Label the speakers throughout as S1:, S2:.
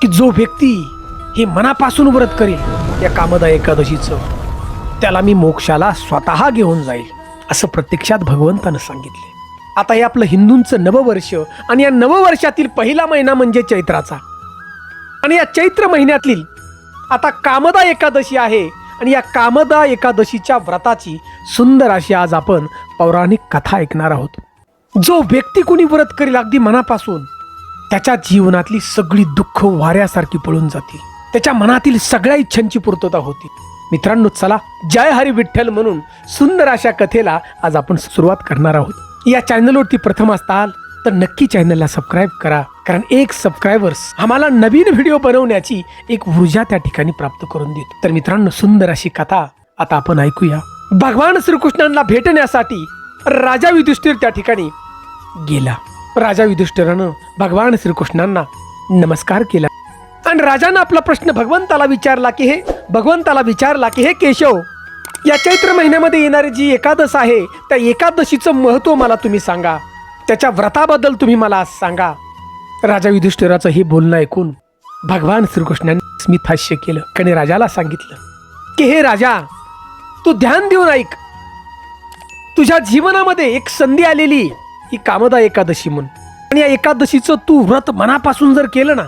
S1: की जो व्यक्ती हे मनापासून व्रत करेल या कामदा एकादशीचं, त्याला मी मोक्षाला स्वतः घेऊन जाईल, असं प्रत्यक्षात भगवंतानं सांगितले. आता हे आपलं हिंदूंचं नववर्ष, आणि या नववर्षातील पहिला महिना म्हणजे चैत्राचा, आणि या चैत्र महिन्यातील आता कामदा एकादशी आहे. आणि या कामदा एकादशीच्या व्रताची सुंदर अशी आज आपण पौराणिक कथा ऐकणार आहोत. जो व्यक्ती कोणी व्रत करेल अगदी मनापासून, त्याच्या जीवनातली सगळी दुःख वाऱ्यासारखी पळून जातील, त्याच्या मनातील सगळ्या इच्छांची पूर्तता होती. मित्रांनो, चला जय हरी विठ्ठल म्हणून सुंदर अशा कथेला आज आपण सुरुवात करणार आहोत. या चॅनलवरती प्रथम असताल तर नक्की चॅनलला सबस्क्राईब करा, कारण एक सबस्क्रायबर्स आम्हाला नवीन व्हिडिओ बनवण्याची एक ऊर्जा त्या ठिकाणी प्राप्त करून देतो. तर मित्रांनो, सुंदर अशी कथा आता आपण ऐकूया. भगवान श्रीकृष्णांना भेटण्यासाठी राजा युधिष्ठिर त्या ठिकाणी गेला. राजा युधिष्ठिरानं भगवान श्रीकृष्णांना नमस्कार केला आणि राजानं आपला प्रश्न भगवंताला विचारला की हे केशव, या चैत्र महिन्यामध्ये येणारी जी एकादश आहे त्या एकादशीचं महत्त्व मला तुम्ही सांगा, त्याच्या व्रताबद्दल तुम्ही मला आज सांगा. राजा युधिष्ठिराचं हे बोलणं ऐकून भगवान श्रीकृष्णांनी स्मित हास्य केलं आणि राजाला सांगितलं की हे राजा, तू ध्यान देऊन ऐक. तुझ्या जीवनामध्ये एक संधी आलेली ही कामदा एकादशी म्हणून, आणि या एकादशीचं तू व्रत मनापासून जर केलं ना,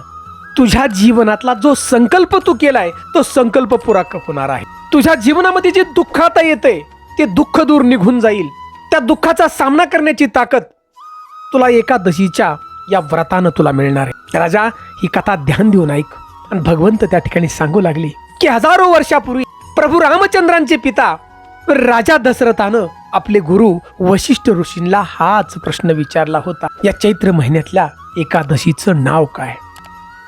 S1: तुझ्या जीवनातला जो संकल्प तू केलाय तो संकल्प पुरा होणार आहे. तुझ्या जीवनामध्ये जे दुःख आता येतंय ते दुःख दूर निघून जाईल. त्या दुःखाचा सामना करण्याची ताकद तुला एकादशीच्या या व्रतानं तुला मिळणार आहे. राजा, ही कथा ध्यान देऊन ऐक. आणि भगवंत त्या ठिकाणी सांगू लागले की हजारो वर्षापूर्वी प्रभू रामचंद्रांचे पिता राजा दशरथानं आपले गुरु वशिष्ठ ऋषींना हाच प्रश्न विचारला होता, या चैत्र महिन्यातल्या एकादशीचं नाव काय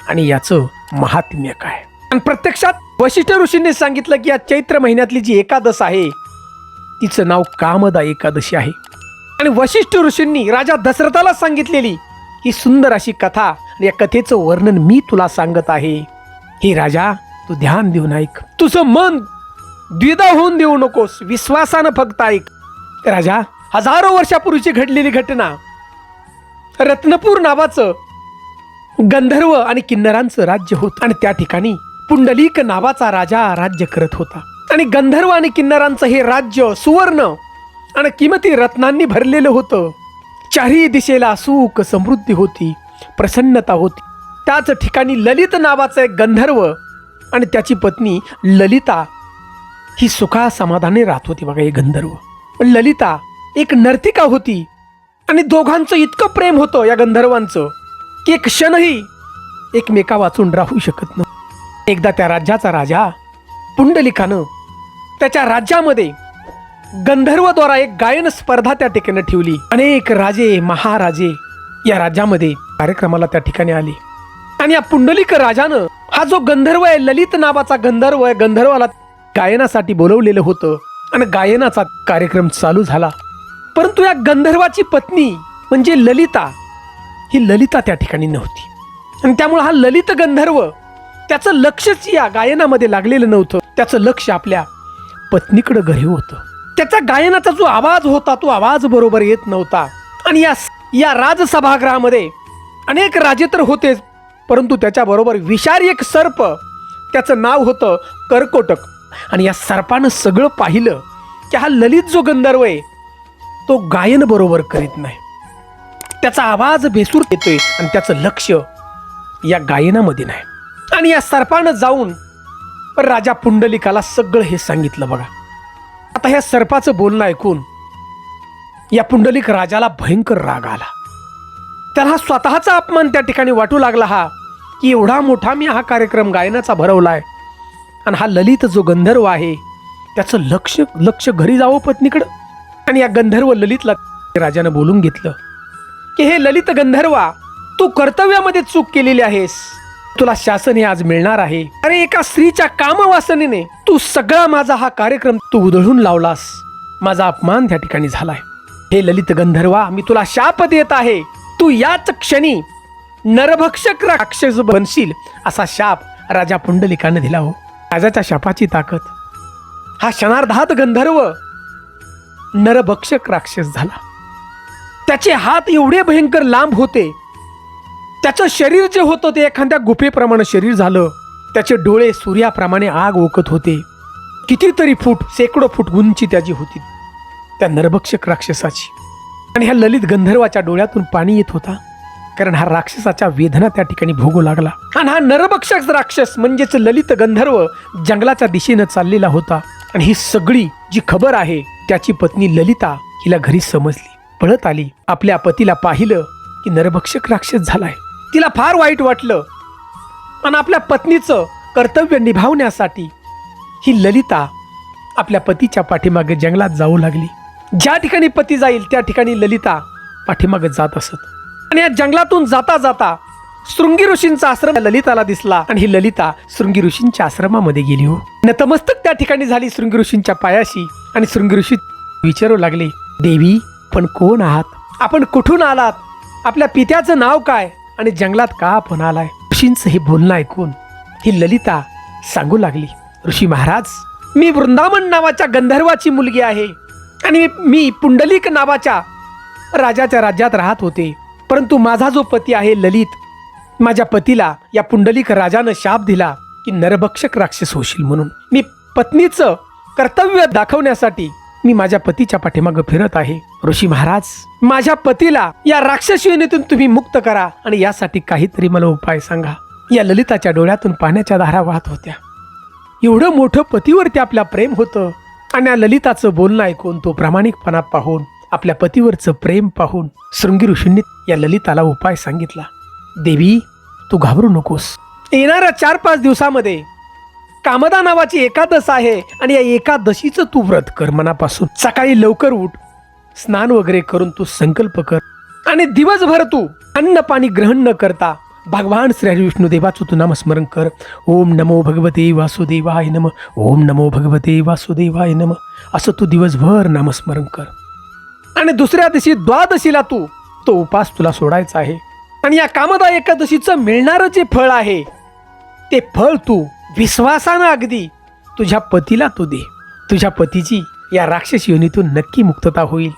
S1: आणि याचं महात्म्य काय. आणि प्रत्यक्षात वशिष्ठ ऋषींनी सांगितलं की या चैत्र महिन्यातली जी एकादश आहे तिचं नाव कामदा एकादशी आहे. आणि वशिष्ठ ऋषींनी राजा दशरथाला सांगितलेली ही सुंदर अशी कथा आणि या कथेचं वर्णन मी तुला सांगत आहे. हे राजा, तू ध्यान देऊन ऐक. तुझं मन द्विधा होऊन देऊ नकोस, विश्वासानं फक्त ऐक. राजा, हजारो वर्षापूर्वीची घडलेली घटना, रत्नपूर नावाचं गंधर्व आणि किन्नरांचं राज्य होतं, आणि त्या ठिकाणी पुंडलिक नावाचा राजा राज्य करत होता. आणि गंधर्व आणि किन्नरांचं हे राज्य सुवर्ण आणि किमती रत्नांनी भरलेलं होतं. चारही दिशेला सुख समृद्धी होती, प्रसन्नता होती. त्याच ठिकाणी ललित नावाचा एक गंधर्व आणि त्याची पत्नी ललिता ही सुखा समाधानी राहत होती. बघा, हे गंधर्व, ललिता एक नर्तिका होती आणि दोघांचं इतकं प्रेम होतं या गंधर्वांचं की एक क्षणही एकमेका वाचून राहू शकत नव्हतं. एकदा त्या राज्याचा राजा पुंडलिकानं त्याच्या राज्यामध्ये गंधर्वद्वारा एक गायन स्पर्धा त्या ठिकाणी ठेवली. अनेक राजे महाराजे या राज्यामध्ये कार्यक्रमाला त्या ठिकाणी आले. आणि या पुंडलिक राजानं हा जो गंधर्व आहे, ललित नावाचा गंधर्व आहे, गंधर्वाला गायनासाठी बोलवलेलं होतं आणि गायनाचा कार्यक्रम चालू झाला. परंतु या गंधर्वाची पत्नी म्हणजे ललिता, ही ललिता त्या ठिकाणी नव्हती. आणि त्यामुळे हा ललित गंधर्व, त्याचं लक्षच या गायनामध्ये लागलेलं नव्हतं. त्याचं लक्ष आपल्या पत्नीकडे घरी होतं. त्याचा गायनाचा जो आवाज होता तो आवाज बरोबर येत नव्हता. आणि या राजसभागृहामध्ये अनेक राजे तर होतेच, परंतु त्याच्याबरोबर विषारी एक सर्प, त्याचं नाव होतं कर्कोटक. आणि या सर्पानं सगळं पाहिलं की हा ललित जो गंधर्व आहे तो गायन बरोबर करीत नाही, त्याचा आवाज बेसूर येतोय आणि त्याचं लक्ष या गायनामध्ये नाही. आणि या सर्पानं जाऊन राजा पुंडलिकाला सगळं हे सांगितलं. बघा, आता ह्या सर्पाचं बोलणं ऐकून या पुंडलिक राजाला भयंकर राग आला. त्याला स्वतःचा अपमान त्या ठिकाणी वाटू लागला, हा की एवढा मोठा मी हा कार्यक्रम गायनाचा भरवलाय आणि हा ललित जो गंधर्व आहे त्याचं लक्ष घरी जावं पत्नीकडं. आणि या गंधर्व ललितला राजानं बोलून घेतलं की हे ललित गंधर्वा, तू कर्तव्यामध्ये चूक केलेली आहेस, तुला शासन हे आज मिळणार आहे. अरे, एका स्त्रीच्या कामवासनेने तू सगळा माझा हा कार्यक्रम तू उधळून लावलास, माझा अपमान त्या ठिकाणी झालाय. हे ललित गंधर्वा, मी तुला शाप देत आहे, तू याच क्षणी नरभक्षक राक्षस बनशील, असा शाप राजा पुंडलिकाने दिला. हो, राजाच्या शापाची ताकद, हा क्षणार्धात गंधर्व नरभक्षक राक्षस झाला. त्याचे हात एवढे भयंकर लांब होते त्याचं शरीर जे होतं ते एखाद्या गुफेप्रमाणे शरीर झालं. त्याचे डोळे सूर्याप्रमाणे आग ओकत होते. कितीतरी फूट, शेकडो फूट उंची त्याची होती त्या नरभक्षक राक्षसाची. आणि ह्या ललित गंधर्वाच्या डोळ्यातून पाणी येत होता, कारण हा राक्षसाच्या वेदना त्या ठिकाणी भोगू लागला. आणि हा नरभक्षक राक्षस म्हणजेच ललित गंधर्व जंगलाच्या दिशेनं चाललेला होता. आणि ही सगळी जी खबर आहे त्याची पत्नी ललिता हिला घरी समजली. पळत आली, आपल्या पतीला पाहिलं की नरभक्षक राक्षस झालाय. तिला फार वाईट वाटलं आणि आपल्या पत्नीचं कर्तव्य निभावण्यासाठी ही ललिता आपल्या पतीच्या पाठीमागे जंगलात जाऊ लागली. ज्या ठिकाणी पती जाईल त्या ठिकाणी ललिता पाठीमागे जात असत. आणि या जंगलातून जाता जाता शृंगी ऋषींचा आश्रम ललिताला दिसला. आणि ही ललिता शृंगी ऋषींच्या आश्रमामध्ये गेली. हो, नतमस्तक त्या ठिकाणी झाली शृंगी ऋषींच्या पायाशी. आणि शृंगी ऋषी विचारू लागले, देवी पण कोण आहात? आपण कुठून आलात? आपल्या पित्याचं नाव काय? आणि जंगलात का आपण आलाय? ऋषींचं हे बोलणं ऐकून ही ललिता सांगू लागली, ऋषी महाराज, मी वृंदावन नावाच्या गंधर्वाची मुलगी आहे. आणि मी पुंडलिक नावाच्या राजाच्या राज्यात राहत होते. परंतु माझा जो पती आहे ललित, माझ्या पतीला या पुंडलिक राजानं शाप दिला की नरभक्षक राक्षस होशील म्हणून. मी पत्नीचं कर्तव्य दाखवण्यासाठी मी माझ्या पतीच्या पाठीमागं फिरत आहे. ऋषी महाराज, माझ्या पतीला या राक्षस योनीतून तुम्ही मुक्त करा आणि यासाठी काहीतरी मला उपाय सांगा. या ललिताच्या डोळ्यातून पाण्याच्या धारा वाहत होत्या. एवढं मोठं पतीवरती आपल्या प्रेम होतं. आणि या ललिताचं बोलणं ऐकून, तो प्रामाणिकपणा पाहून, आपल्या पतीवरचं प्रेम पाहून शृंगी ऋषींनी या ललिताला उपाय सांगितला. देवी तू घाबरू नकोस. येणाऱ्या 4-5 दिवसामध्ये कामदा नावाची एकादश आहे. आणि या एकादशीचं तू व्रत कर मनापासून. सकाळी लवकर उठ, स्नान वगैरे करून तू संकल्प कर. आणि दिवसभर तू अन्न पाणी ग्रहण न करता भगवान श्री हरी विष्णू देवाचं तू नामस्मरण कर. ओम नमो भगवते वासुदेवाय नम, ओम नमो भगवते वासुदेवाय नम, असं तू दिवसभर नामस्मरण कर. आणि दुसऱ्या दिवशी द्वादशीला तू तो उपास तुला सोडायचा आहे. आणि या कामदा एकादशीचं मिळणारं जे फळ आहे ते फळ तू विश्वासानं अगदी तुझ्या पतीला तू दे. तुझ्या पतीची या राक्षस योनीतून नक्की मुक्तता होईल.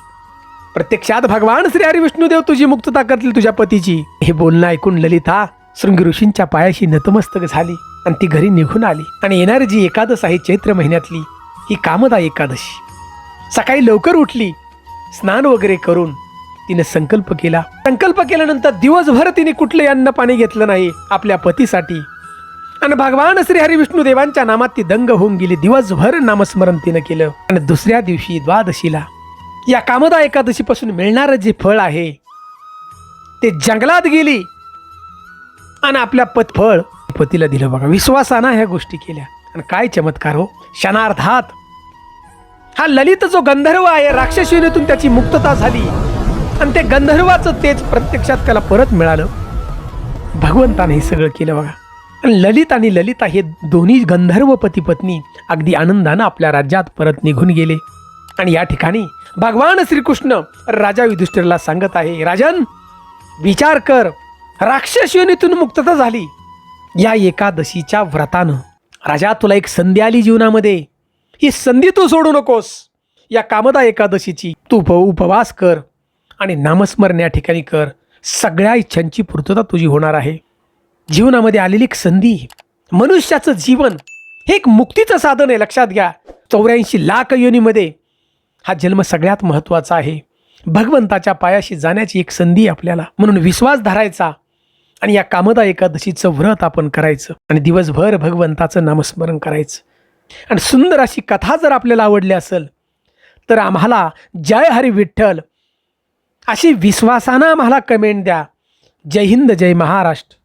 S1: प्रत्यक्षात भगवान श्री हरी विष्णुदेव तुझी मुक्तता करतील तुझ्या पतीची. हे बोलणं ऐकून ललिता शृंगी ऋषींच्या पायाशी नतमस्तक झाली आणि ती घरी निघून आली. आणि येणारी जी एकादश आहे चैत्र महिन्यातली ही कामदा एकादशी. सकाळी लवकर उठली, स्नान वगैरे करून तिने संकल्प केला. संकल्प केल्यानंतर दिवसभर तिने कुठले अन्न पाणी घेतलं नाही आपल्या पतीसाठी. आणि भगवान श्री हरी विष्णू देवांच्या नामात ती दंग होऊन गेली. दिवसभर नामस्मरण तिनं केलं. आणि दुसऱ्या दिवशी द्वादशीला या कामदा एकादशी पासून मिळणारं जे फळ आहे ते जंगलात गेली आणि आपल्या फळ पतीला दिलं. बघा, विश्वासानं ह्या गोष्टी केल्या. आणि काय चमत्कार हो, क्षणार्धात हा ललित जो गंधर्व आहे राक्षस योनीतून त्याची मुक्तता झाली. आणि ते गंधर्वाचं तेज प्रत्यक्षात त्याला परत मिळालं. भगवंताने हे सगळं केलं बघा. आणि ललित आणि ललिता हे दोन्ही गंधर्व पती पत्नी अगदी आनंदानं आपल्या राज्यात परत निघून गेले. आणि या ठिकाणी भगवान श्रीकृष्ण राजा युधिष्ठिरला सांगत आहे, राजन विचार कर, राक्षस योनीतून मुक्तता झाली या एकादशीच्या व्रतानं. राजा तुला एक संधी आली जीवनामध्ये, ही संधी तू सोडू नकोस. या कामदा एकादशीची तू उपवास कर आणि नामस्मरण या ठिकाणी कर. सगळ्या इच्छांची पूर्तता तुझी होणार आहे. जीवनामध्ये आलेली एक संधी. मनुष्याचं जीवन हे एक मुक्तीचं साधन आहे, लक्षात घ्या. 84 लाख योनीमध्ये हा जन्म सगळ्यात महत्त्वाचा आहे. भगवंताच्या पायाशी जाण्याची एक संधी आपल्याला. म्हणून विश्वास धरायचा आणि या कामदा एकादशीचं व्रत आपण करायचं आणि दिवसभर भगवंताचं नामस्मरण करायचं. आणि सुंदर अशी कथा जर आपल्याला आवडली असेल तर आम्हाला जय हरी विठ्ठल अशी विश्वासानं आम्हाला कमेंट द्या. जय हिंद, जय महाराष्ट्र.